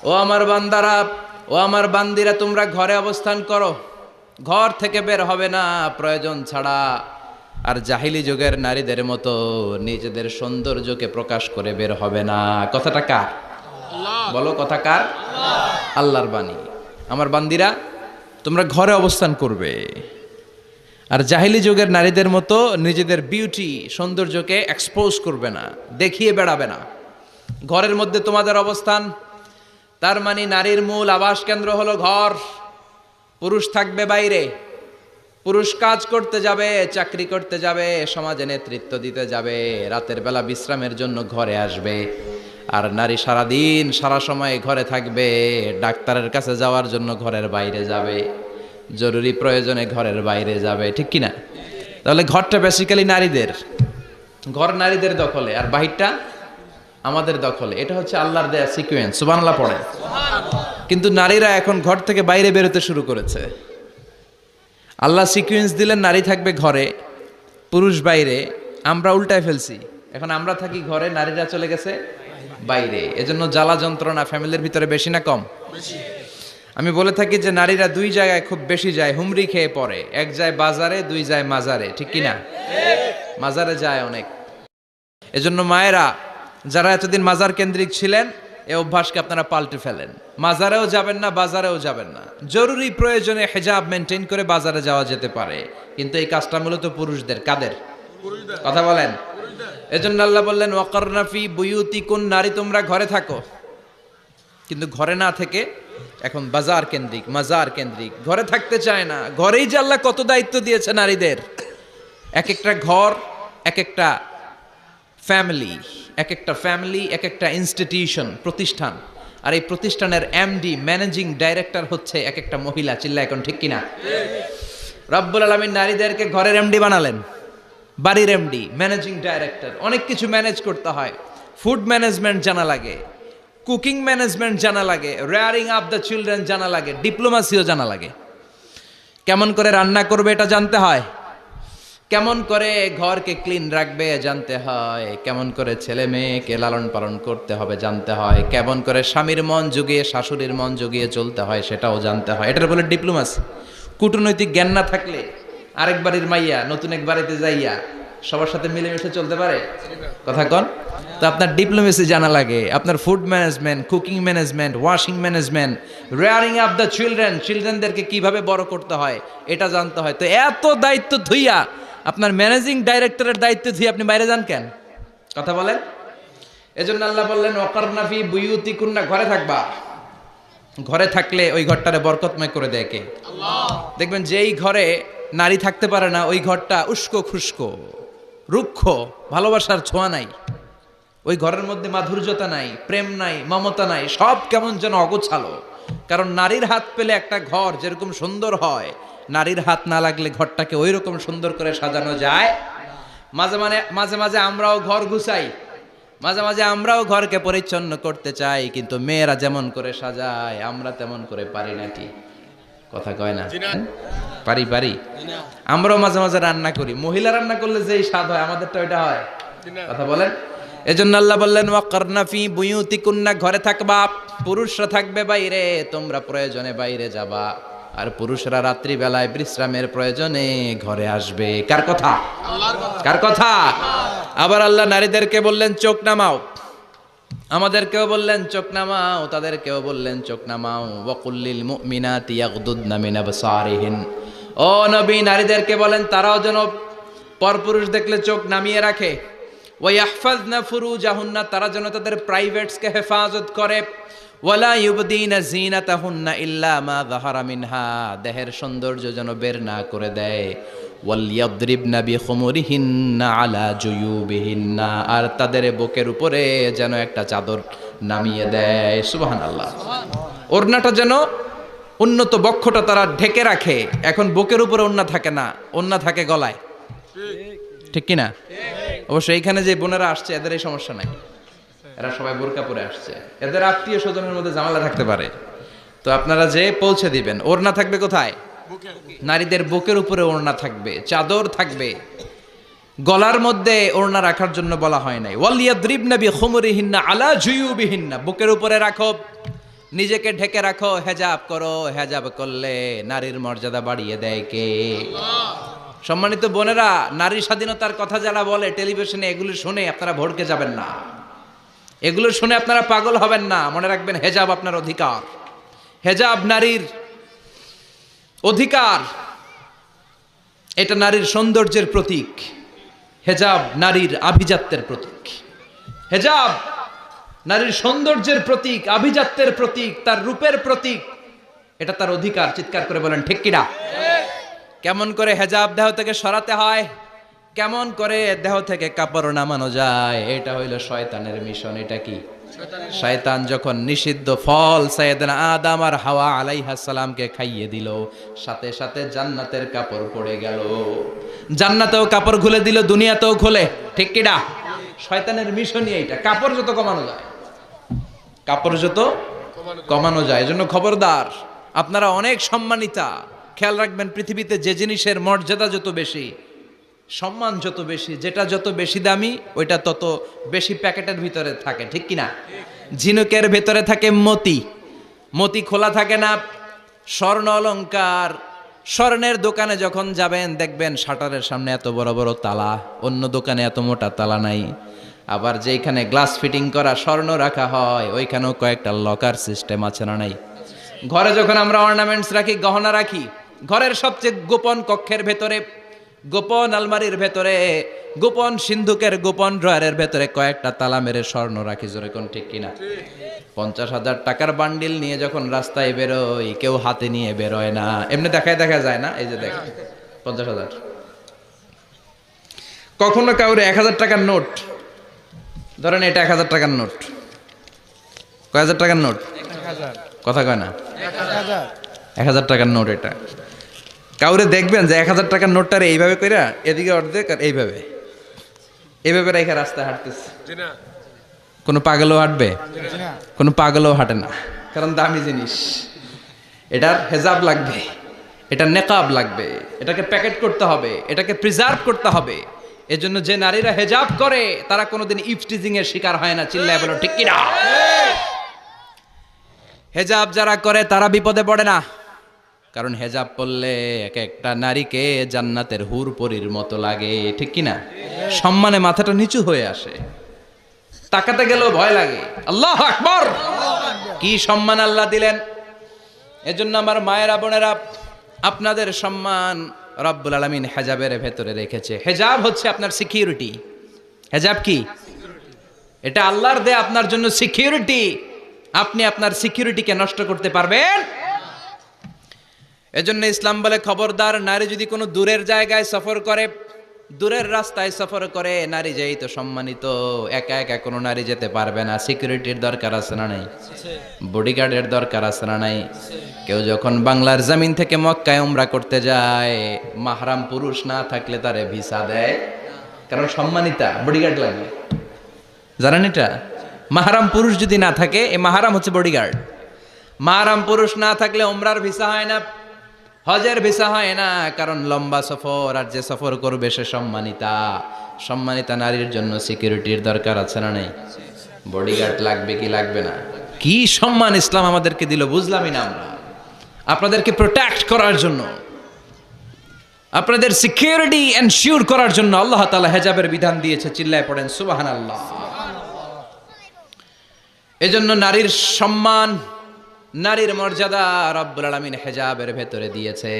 ও আমার বান্দারা, ও আমার বান্দিরা, তোমরা ঘরে অবস্থান করো, ঘর থেকে বের হবে না প্রয়োজন ছাড়া। আর জাহিলি যুগের নারীদের মতো নিজেদের সৌন্দর্যকে প্রকাশ করে বের হবে না। কথাটা কার? বলো, কথা কার? আল্লাহর বাণী। আমার বান্দিরা, তোমরা ঘরে অবস্থান করবে, আর জাহিলি যুগের নারীদের মতো নিজেদের বিউটি, সৌন্দর্যকে এক্সপোজ করবে না, দেখিয়ে বেড়াবে না। ঘরের মধ্যে তোমাদের অবস্থান, তার মানে নারীর মূল আবাস কেন্দ্র হলো ঘর। পুরুষ থাকবে বাইরে, পুরুষ কাজ করতে যাবে, চাকরি করতে যাবে, সমাজে নেতৃত্ব দিতে যাবে, রাতের বেলা বিশ্রামের জন্য ঘরে আসবে। আর নারী সারাদিন সারা সময় ঘরে থাকবে, ডাক্তারের কাছে যাওয়ার জন্য ঘরের বাইরে যাবে, জরুরি প্রয়োজনে ঘরের বাইরে যাবে, ঠিক কিনা? তাহলে ঘরটা বেসিক্যালি নারীদের, ঘর নারীদের দখলে, আর বাহিরটা আমাদের দখলে। এটা হচ্ছে আল্লাহর দেয়া সিকোয়েন্স। সুবহানাল্লাহ পড়ে। কিন্তু নারীরা এখন ঘর থেকে বাইরে বেরোতে শুরু করেছে। আল্লাহ সিকোয়েন্স দিলেন নারী থাকবে ঘরে, পুরুষ বাইরে। আমরা উল্টায় ফেলছি, এখন আমরা থাকি ঘরে, নারীরা চলে গেছে বাইরে। এজন্য জ্বালা যন্ত্রণা ফ্যামিলির ভিতরে বেশি না কম? আমি বলে থাকি যে নারীরা দুই জায়গায় খুব বেশি যায়, হুমড়ি খেয়ে পড়ে। এক যায় বাজারে, দুই যায় মাজারে, ঠিক কিনা? মাজারে যায় অনেক। এজন্য মায়েরা যারা এতদিন মাজার কেন্দ্রিক ছিলেন, এই অভ্যাসকে আপনারা পাল্টে ফেলেন। মাজারেও যাবেন না, বাজারেও যাবেন না। জরুরি প্রয়োজনে হিজাব মেনটেন করে বাজারে যাওয়া যেতে পারে, কিন্তু এই কাজটা মূলত পুরুষদের। কাদের? কথা বলেন। এজন্য আল্লাহ বললেন ওয়াকারনা ফি বুয়ুতিকুন, নারী তোমরা ঘরে থাকো। কিন্তু ঘরে না থেকে এখন বাজার কেন্দ্রিক, মাজার কেন্দ্রিক, ঘরে থাকতে চায় না। ঘরেই যে আল্লাহ কত দায়িত্ব দিয়েছে নারীদের। এক একটা ঘর এক একটা ফ্যামিলি, এক একটা ফ্যামিলি এক একটা ইনস্টিটিউশন, প্রতিষ্ঠান। আর এই প্রতিষ্ঠানের এমডি, ম্যানেজিং ডাইরেক্টর হচ্ছে এক একটা মহিলা। চিল্লা এখন, ঠিক কিনা? রব্বুল আলামিন নারীদেরকে ঘরের এমডি বানালেন, বাড়ির এমডি, ম্যানেজিং ডাইরেক্টর। অনেক কিছু ম্যানেজ করতে হয়। ফুড ম্যানেজমেন্ট জানা লাগে, কুকিং ম্যানেজমেন্ট জানা লাগে, রেয়ারিং আপ দ্য চিলড্রেন জানা লাগে, ডিপ্লোমাসিও জানা লাগে। কেমন করে রান্না করবে এটা জানতে হয়, কেমন করে ঘরকে ক্লিন রাখবে জানতে হয়, কেমন করে ছেলে মেয়েকে লালন পালন করতে হবে জানতে হয়, কেমন করে স্বামীর মন জুগিয়ে শাশুড়ির মন জুগিয়ে চলতে হয় সেটাও জানতে হয়। এটার বলে ডিপ্লোমাসি। কূটনৈতিক জ্ঞান না থাকলে আরেক বাড়ির মাইয়া নতুন এক বাড়িতে যাইয়া সবার সাথে মিলেমিশে চলতে পারে? কথা কন। তো আপনার ডিপ্লোমেসি জানা লাগে, আপনার food management, cooking management, washing management, rearing up the children, চিলড্রেনদেরকে কিভাবে বড় করতে হয় এটা জানতে হয়। তো এত দায়িত্ব ধুইয়া, আপনার ম্যানেজিং ডাইরেক্টরের দায়িত্ব ধুইয়া আপনি বাইরে যান কেন? কথা বলেন। এজন্য আল্লাহ বললেন ওয়াকারনা ফি বুয়ুতিকুন্না, ঘরে থাকবা। ঘরে থাকলে ওই ঘরটারে বরকতময় করে দেয় কে? আল্লাহ। দেখবেন যেই ঘরে নারী থাকতে পারে না, ওই ঘরটা উস্কো খুস্কো, রুক্ষ, ভালোবাসার ছোঁয়া নাই। ওই ঘরের মধ্যে মাধুর্যতা নাই, প্রেম নাই, মমতা নাই, সব কেমন যেন অগোছালো। কারণ নারীর হাত পেলে একটা ঘর যেরকম সুন্দর হয়, নারীর হাত না লাগলে ঘরটাকে ওই রকম সুন্দর করে সাজানো যায়। মাঝে মাঝে আমরাও ঘর গুছাই, মাঝে মাঝে আমরাও ঘরকে পরিচ্ছন্ন করতে চাই, কিন্তু মেয়েরা যেমন করে সাজায় আমরা তেমন করে পারি নাকি? কথা কয় না? পারি। আমরাও মাঝে মাঝে রান্না করি, মহিলা রান্না করলে যেই স্বাদ হয় আমাদেরটা ওইটা হয়। কথা বলেন। এজন্য আল্লাহ বললেন ওয়াকারনা ফি বুয়ুতিকুন্না, ঘরে থাকবা। পুরুষরা থাকবে বাইরে, তোমরা প্রয়োজনে বাইরে যাবা। আর পুরুষরা রাত্রি বেলায় বিশ্রামের প্রয়োজনে ঘরে আসবে। কার কথা? আল্লাহর কথা। কার কথা? আবার আল্লাহ নারীদেরকে বললেন চোখ নামাও, আমাদেরকেও বললেন চোখ নামাও, তাদেরকেও বললেন চোখ নামাও। ওয়াকুল্লিল মুমিনাতি ইয়াগদুদনা মিন আবসারিহিন, ও নবী নারীদেরকে বলেন তারাও যেন পরপুরুষ দেখলে চোখ নামিয়ে রাখে। ওয়াহফাজনা ফুরুজাহুন্না, তারা যেন তাদের প্রাইভেটসকে হেফাজত করে। ওয়ালা ইউবদিনা জিনাতাহুন্না ইল্লা মা যাহারা মিনহা, দেহের সৌন্দর্য যেন বের না করে দেয়। ওয়ালিয়াদরিবনা বিখুমুরিহিন্না আলা জুয়ুবিহিন্না, আর তাদের বুকের উপরে যেন একটা চাদর নামিয়ে দেয়। সুবহানাল্লাহ। ওড়নাটা যেন, উন্নত বক্ষটা তারা ঢেকে রাখে। এখন বুকের উপরে ওড়না থাকে না, ওড়না থাকে গলায়, ঠিক কিনা? অবশ্য এইখানে যে বোনেরা আসছে এদের এই সমস্যা নাই, এরা সবাই বোরকা পরে আসছে। এদের আত্মীয় স্বজনের মধ্যে ঝামেলা থাকতে পারে, তো আপনারা যে পৌঁছে দিবেন। ওড়না থাকবে কোথায়? নারীদের বুকের উপরে ওড়না থাকবে, চাদর থাকবে। গলার মধ্যে ওড়না রাখার জন্য বলা হয় নাই। ওয়ালিয়াদরিবনা বিখুমুরিহিন্না আলা জুয়ুবিহিন্না, বুকের উপরে রাখো, নিজেকে ঢেকে রাখো, হেজাব করো। হেজাব করলে নারীর মর্যাদা বাড়িয়ে দেয় কে? সম্মানিত বোনেরা, নারী স্বাধীনতার কথা যারা বলে টেলিভিশনে, এগুলো শুনে আপনারা ভড়কে যাবেন না, এগুলো শুনে আপনারা পাগল হবেন না। মনে রাখবেন, হেজাব আপনার অধিকার, হেজাব নারীর অধিকার, এটা নারীর সৌন্দর্যের প্রতীক। হেজাব নারীর আভিজাত্যের প্রতীক। হেজাব নারীর সৌন্দর্যের প্রতীক, আভিজাত্যের প্রতীক, তার রূপের প্রতীক। এটা তার অধিকার। চিৎকার করে বলেন ঠিক কিনা? কেমন করে হেজাব দেহ থেকে সরাতে হয়, কেমন করে দেহ থেকে কাপড় নামানো যায়, এটা হইল শয়তানের মিশন। এটা কি? শয়তান যখন নিষিদ্ধ ফল সাইয়েদনা আদম আর হাওয়া আলাইহিস সালামকে খাইয়ে দিল, সাথে সাথে জান্নাতের কাপড় পড়ে গেল। জান্নাতেও কাপড় খুলে দিল, দুনিয়াতেও খুলে। ঠিক কিনা? শয়তানের মিশনই এইটা। কাপড় যত কমানো যায়, কাপড় যত কমানো যায়। এজন্য খবরদার, আপনারা অনেক সম্মানিতা। খেয়াল রাখবেন, পৃথিবীতে যে জিনিসের মর্যাদা যত বেশি, সম্মান যত বেশি, যেটা যত বেশি দামি, ওইটা তত বেশি প্যাকেটের ভিতরে থাকে। ঠিক কিনা? ঝিনুকের ভেতরে থাকে মতি, মতি খোলা থাকে না। স্বর্ণ অলংকার, স্বর্ণের দোকানে যখন যাবেন দেখবেন শাটারের সামনে এত বড় বড় তালা, অন্য দোকানে এত মোটা তালা নাই। আবার যেখানে গ্লাস ফিটিং করা স্বর্ণ রাখা হয়, ওইখানেও কয়েকটা লকার সিস্টেম আছে না নাই? ঘরে যখন আমরা অর্নামেন্টস রাখি, গহনা রাখি, ঘরের সবচেয়ে গোপন কক্ষের ভেতরে, গোপন আলমারির ভেতরে, গোপন সিন্ধুকের গোপন ড্রয়ারের ভেতরে কয়েকটা তালা মেরে স্বর্ণ রাখি। জোরে কোন ঠিক কিনা? 50,000 টাকার বান্ডিল নিয়ে যখন রাস্তায় বেরোই, কেউ হাতে নিয়ে বেরোয় না, এমনি দেখা যায় না। এই যে দেখেন 50,000। কখনো কাউরে 1,000 টাকার নোট ধরেন, এটা 1,000 টাকার নোট। কয় হাজার টাকার নোট? কথা কয় না? 1,000 টাকার নোট। এটা কাউরে দেখবেন যে 1,000 টাকার নোটটারে এইভাবে কইরা এদিকে অর্ধেক আর এইভাবে রেখে রাস্তায় হাঁটতেছে। কোনো পাগলও হাঁটবে? কোনো পাগলও হাঁটে না, কারণ দামি জিনিস। এটার হেজাব লাগবে, এটার নেকাব লাগবে, এটাকে প্যাকেট করতে হবে, এটাকে প্রিজার্ভ করতে হবে। এজন্য যে নারীরা হেজাব করে তারা কোনোদিন ইফটিজিং এর শিকার হয় না। চিল্লায় বলো ঠিক কিনা? হেজাব যারা করে তারা বিপদে পড়ে না, কারণ হেজাব পরলে এক একটা নারীকে জান্নাতের হুর পরীর মতো লাগে। ঠিক কিনা? সম্মানে মাথাটা নিচু হয়ে আসে, তাকাতে গেলেও ভয় লাগে। আল্লাহু আকবার! কি সম্মান আল্লাহ দিলেন! এজন্য আমার মায়েরা বোনেরা, আপনাদের সম্মান রব্বুল আলামিন হেজাবের ভেতরে রেখেছে। হেজাব হচ্ছে আপনার সিকিউরিটি। হেজাব কি? এটা আল্লাহর দেয়া আপনার জন্য সিকিউরিটি। আপনি আপনার সিকিউরিটিকে নষ্ট করতে পারবেন? এজন্য ইসলাম বলে, খবরদার, নারী যদি কোনো দূরের জায়গায় সফর করে, দূরের রাস্তায় সফর করে, নারী যেই তো সম্মানিত, একা একা কোনো নারী যেতে পারবে না। সিকিউরিটির দরকার আছে না নাই? বডিগার্ডের দরকার আছে না নাই? কেউ যখন বাংলার জমিন থেকে মক্কায় উমরা করতে যায়, মাহরাম পুরুষ না থাকলে তারে ভিসা দেয়, কারণ সম্মানিতা, বডিগার্ড লাগে। জানেন এটা? মাহরাম পুরুষ যদি না থাকে, এই মাহরাম হচ্ছে বডিগার্ড। মাহরাম পুরুষ না থাকলে উমরার ভিসা হয় না, হজের ভিসা হয় না, কারণ লম্বা সফর, আর যে সফর করবে সে সম্মানিতা। সম্মানিতা নারীর জন্য সিকিউরিটির দরকার আছে না নাই? বডিগার্ড লাগবে কি লাগবে না? কি সম্মান ইসলাম আমাদেরকে দিল, বুঝলামই না আমরা। আপনাদেরকে প্রোটেক্ট করার জন্য, আপনাদের সিকিউরিটি এনশিওর করার জন্য আল্লাহ তাআলা হেজাবের বিধান দিয়েছে। চিল্লায় পড়েন সুবহানাল্লাহ। এজন্য নারীর সম্মান, নারীর মর্যাদা রব্বুল আলামিন হেজাবের ভেতরে দিয়েছে।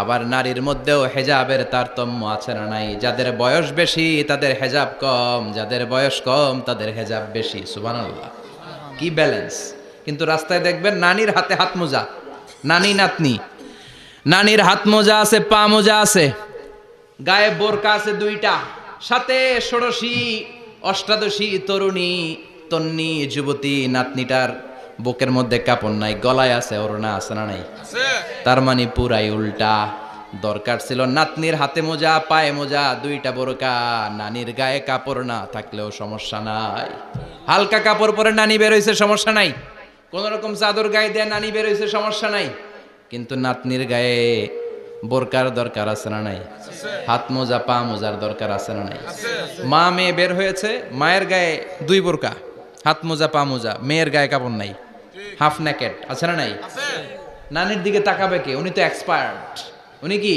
আবার নারীর মধ্যেও হেজাবের তারতম্য আছে না নাই? যাদের বয়স বেশি তাদের হেজাব কম, যাদের বয়স কম তাদের হেজাব বেশি। সুবহানাল্লাহ, কি ব্যালেন্স! কিন্তু রাস্তায় দেখবেন নানির হাতে হাত মোজা, নানি নাতনি, নানির হাত মোজা আছে, পা মোজা আছে, গায়ে বোরকা আছে 2টা, সাথে ষোড়শী অষ্টাদশী তরুণী তন্নি যুবতী নাতনিটার বুকের মধ্যে কাপড় নাই, গলায় আছে ওড়না, আছে না নাই? তার মানে পুরাই উল্টা। দরকার ছিল নাতনির হাতে মোজা, পায়ে মোজা, 2টা বোরকা। নানির গায়ে কাপড় না থাকলেও সমস্যা নাই। হালকা কাপড় পরে নানি বের হইছে, সমস্যা নাই। কোন রকম চাদর গায়ে দিয়ে নানি বের হইছে, সমস্যা নাই। কিন্তু নাতনির গায়ে বোরকার দরকার আছে না নাই? হাত মোজা, পা মোজার দরকার আছে না নাই? মা মেয়ে বের হয়েছে, মায়ের গায়ে 2 বোরকা, হাত মোজা, পা মোজা, মেয়ের গায়ে কাপড় নাই। হাফ নেকেড, আছে না নাই? নানির দিকে তাকাবে কে? উনি তো এক্সপার্ট, উনি কি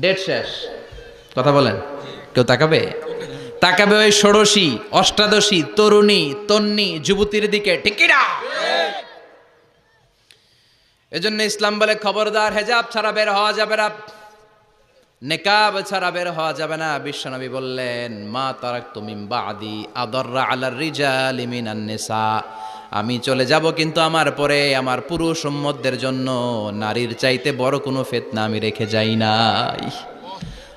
ডেট শেষ। কথা বলেন, কেউ তাকাবে? তাকাবে ওই ষোড়শী, অষ্টাদশী, তরুণী, তন্নি, যুবতীর দিকে, ঠিক কি না? এজন্য ইসলাম বলে খবরদার, হেজাব ছাড়া বের হওয়া যাবে না, নেকাব ছাড়া বের হওয়া যাবে না। বিশ্বনবী বললেন, মা তারাকতু মিন বাদি আদাররা আলার রিজালি মিনান নিসা, আমি চলে যাব কিন্তু আমার পরে আমার পুরুষ উম্মতদের জন্য নারীর চাইতে বড় কোনো ফিতনা আমি রেখে যাই নাই।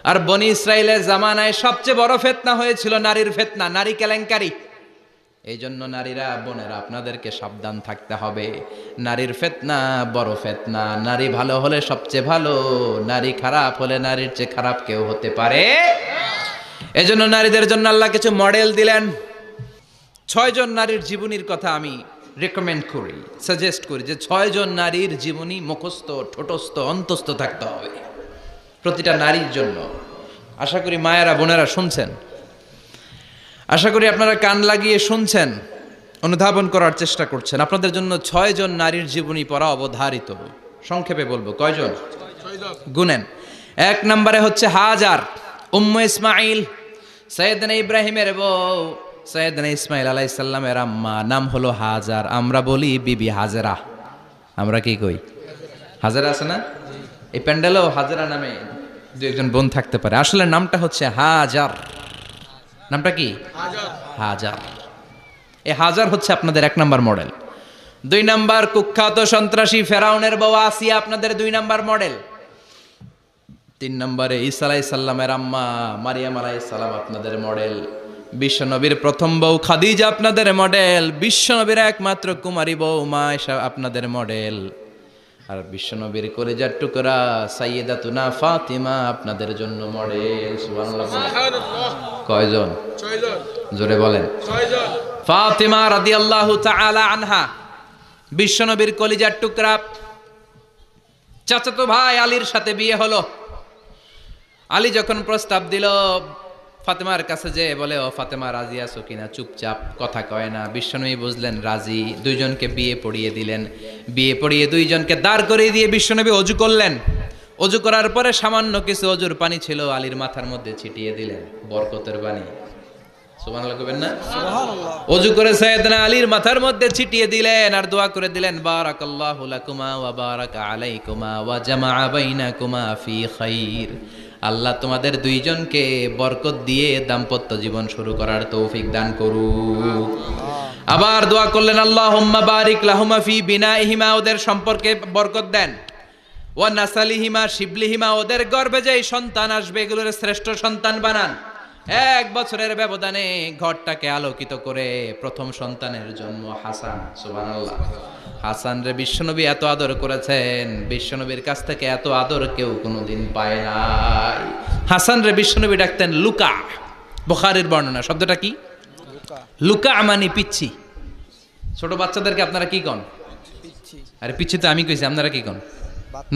আর বনি ইসরাইলের জামানায় সবচেয়ে বড় ফিতনা হয়েছিল নারীর ফিতনা, নারী কেলেঙ্কারি। এই জন্য নারীরা, বোনেরা, আপনাদেরকে সাবধান থাকতে হবে। নারীর ফিতনা বড় ফিতনা। নারী ভালো হলে সবচেয়ে ভালো, নারী খারাপ হলে নারীর চেয়ে খারাপ কেউ হতে পারে। এজন্য নারীদের জন্য আল্লাহ কিছু মডেল দিলেন। 6 জন নারীর জীবনীর কথা আমি রেকমেন্ড করি, সাজেস্ট করি যে 6 জন নারীর জীবনী মুখস্থ, ঠোঁটস্থ, অন্তস্থ থাকতে হবে প্রতিটা নারীর জন্য। আশা করি মায়েরা, বোনেরা শুনছেন, আশা করি আপনারা কান লাগিয়ে শুনছেন, অনুধাবন করার চেষ্টা করছেন। আপনাদের জন্য 6 জন নারীর জীবনী পড়া অবধারিত। সংক্ষেপে বলবো, কয়জন? গুনেন। 1 নম্বরে হচ্ছে হাজার, উম্মে ইসমাইল, সৈয়দনা ইব্রাহিমের বউ, সৈয়দনা ইসমাইল আলাইহিস সালামের আম্মা, নাম হলো হাজার। আমরা বলি বিবি হাজেরা। আমরা কি কই? হাজেরা আছে না? এই প্যান্ডেলেও হাজেরা নামে 2-1 জন বোন থাকতে পারে। আসলে নামটা হচ্ছে হাজার। নামটা কি? হাজার। এই হাজার হচ্ছে আপনাদের 1 নাম্বার মডেল। 2 নাম্বার, কুখ্যাত সন্ত্রাসী ফেরাউনের বউ আসিয়া আপনাদের 2 নাম্বার মডেল। 3 নম্বরে ঈসা আলাইহিস সালামের আম্মা মারিয়াম আলাইহিস সালাম আপনাদের মডেল। বিশ্বনবীর প্রথম বউ খাদিজা আপনাদের মডেল। বিশ্বনবীর একমাত্র কুমারী বউ মা আয়েশা আপনাদের মডেল। আর বিশ্বনবীর কলিজার টুকরা সাইয়্যিদাতুনা ফাতিমা আপনাদের জন্য মডেল। সুবহানাল্লাহ। কয়জন? 6 জন। জোরে বলেন। 6 জন। ফাতিমা রাদিয়াল্লাহু তাআলা আনহা বিশ্বনবীর কলিজার টুকরা। চাচাতো ভাই আলীর সাথে বিয়ে হলো। আলী যখন প্রস্তাব দিল, ফাতেমার কাছে যে বলে, ও ফাতেমা রাজি আছো কিনা? চুপচাপ, কথা কয় না। বিশ্বনবী বুঝলেন রাজি, 2 জনকে বিয়ে পড়িয়ে দিলেন। বিয়ে পড়িয়ে 2 জনকে দাঁড় করিয়ে দিয়ে বিশ্বনবী অজু করলেন। অজু করার পরে সামান্য কিছু অজুর পানি ছিল, আলীর মাথার মধ্যে ছিটিয়ে দিলেন, বরকতের পানি। সুবহানাল্লাহ কইবেন না? সুবহানাল্লাহ। অজু করে সাইয়েদনা আলীর মাথার মধ্যে ছিটিয়ে দিলেন আর দোয়া করে দিলেন, বারাকাল্লাহু লাকুমা ওয়া বারাকা আলাইকুমা ওয়া জামাআ বাইনাকুমা ফি খাইর। আল্লাহ তোমাদের 2 জনকে বরকত দিয়ে দাম্পত্য জীবন শুরু করার তৌফিক দান করুক। আবার দোয়া করলেন, আল্লাহুম্মা বারিক লাহুমা ফি বিনাইহিমা, ওদের সম্পর্কে বরকত দেন। ওয়া নাসালিহিমা, শিবলিহিমা, ওদের গর্ভে যেই সন্তান আসবে এগুলোর শ্রেষ্ঠ সন্তান বানান। 1 বছরের ব্যবধানে ঘরটাকে আলোকিত করে প্রথম সন্তানের জন্ম হাসান। সুবহানাল্লাহ। হাসান রে বিশ্বনবী এত আদর করেছেন, বিশ্বনবীর কাছ থেকে এত আদর কেউ কোনোদিন পায় নাই। হাসান রে বিশ্বনবী ডাকতেন লুকা। বুখারীর বর্ণনা। শব্দটা কি? লুকা মানে পিচ্ছি। ছোট বাচ্চাদেরকে আপনারা কি কন? আরে পিচ্ছি তো আমি কইছি, আপনারা কি কন?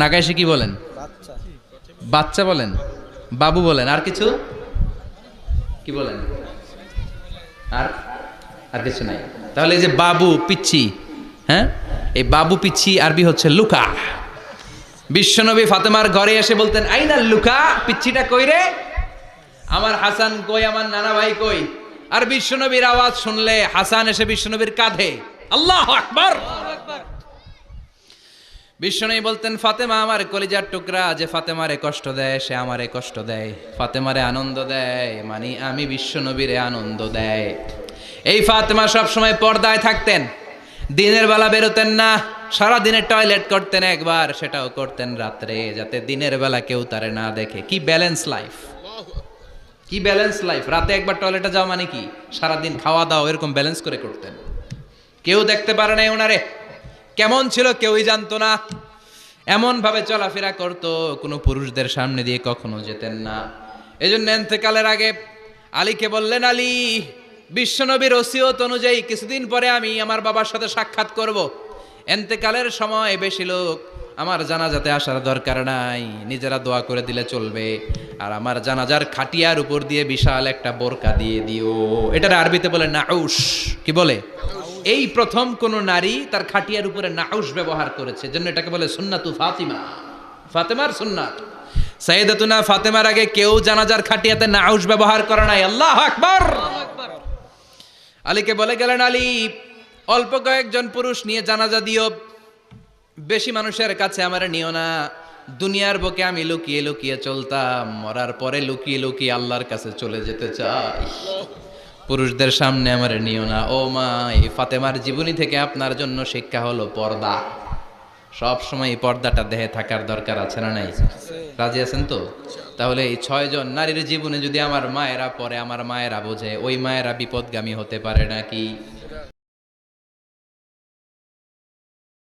নাগাইশে কি বলেন? বাচ্চা বলেন, বাবু বলেন, আর কিছু কি বলেন? আর কিছু নাই। তাহলে এই যে বাবু, পিচ্ছি, হ্যাঁ, এই বাবু পিচ্ছি আরবি হচ্ছে লুকা। বিশ্বনবী ফাতেমার ঘরে এসে বলতেন, আইনা লুকা, পিচ্ছিটা কই রে? আমার হাসান কই, আমার নানা ভাই কই? আর বিশ্বনবীর আওয়াজ শুনলে হাসান এসে বিশ্বনবীর কাঁধে। আল্লাহু আকবার। বিশ্বনবী বলতেন, ফাতেমা আমার কলিজার টুকরা, যে ফাতেমারে কষ্ট দেয় সে আমারে কষ্ট দেয়, ফাতেমারে আনন্দ দেয় মানে আমি বিশ্বনবীরে আনন্দ দেয়। এই ফাতেমা সব সময় পর্দায় থাকতেন, দিনের বেলা বেরোতেন না, সারা দিনে টয়লেট করতেন একবার, সেটাও করতেন রাত্রে, যাতে দিনের বেলা কেউ তারে না দেখে। কি ব্যালেন্স লাইফ, কি ব্যালেন্স লাইফ! রাতে একবার টয়লেটে যাওয়া মানে কি সারা দিন খাওয়া দাওয়া এরকম ব্যালেন্স করে করতেন। কেউ দেখতে পারে নাই ওনারে, কেমন ছিল কেউই জানতো না। এমন ভাবে চলাফেরা করতো, কোনো পুরুষদের সামনে দিয়ে কখনো যেতেন না। এজন্য ইন্তেকালের আগে আলীকে বললেন, আলী, বিশ্বনবীর ওসিয়ত অনুযায়ী কিছুদিন পরে আমি আমার বাবার সাথে সাক্ষাৎ করব। ইন্তেকালের সময় বেশি লোক আমার জানাজাতে আসার দরকার নাই, নিজেরা দোয়া করে দিলে চলবে। আর আমার জানাজার খাটিয়ার উপর দিয়ে বিশাল একটা বোরকা দিয়ে দিও। এটার আরবিতে বলে নাউশ। কি বলে? এই প্রথম কোন নারী তার খাটিয়ার উপরে নাউস ব্যবহার করেছে, জন্য এটাকে বলে সুন্নাতু ফাতিমা, ফাতেমার সুন্নাত। সাইয়েদাতুনা ফাতেমার আগে কেউ জানাজার খাটিয়াতে নাউস ব্যবহার করে নাই। আল্লাহু আকবার। আলীকে বলে গেলেন, আলী অল্প কয়েকজন পুরুষ নিয়ে জানাজা দিও, বেশি মানুষের কাছে আমার নিও না। দুনিয়ার বুকে আমি লুকিয়ে লুকিয়ে চলতাম, মরার পরে লুকিয়ে লুকিয়ে আল্লাহর কাছে চলে যেতে চাই, পুরুষদের সামনে আমার নিও না। ও মা, এই ফাতেমার জীবনী থেকে আপনার জন্য শিক্ষা হলো পর্দা। সব সময় এই পর্দাটা দেহে থাকার দরকার আছে না নাই? রাজি আছেন তো? তাহলে এই 6 জন নারীর জীবনে যদি আমার মায়েরা পরে, আমার মায়েরা বোঝে, ওই মায়েরা বিপদগামী হতে পারে নাকি?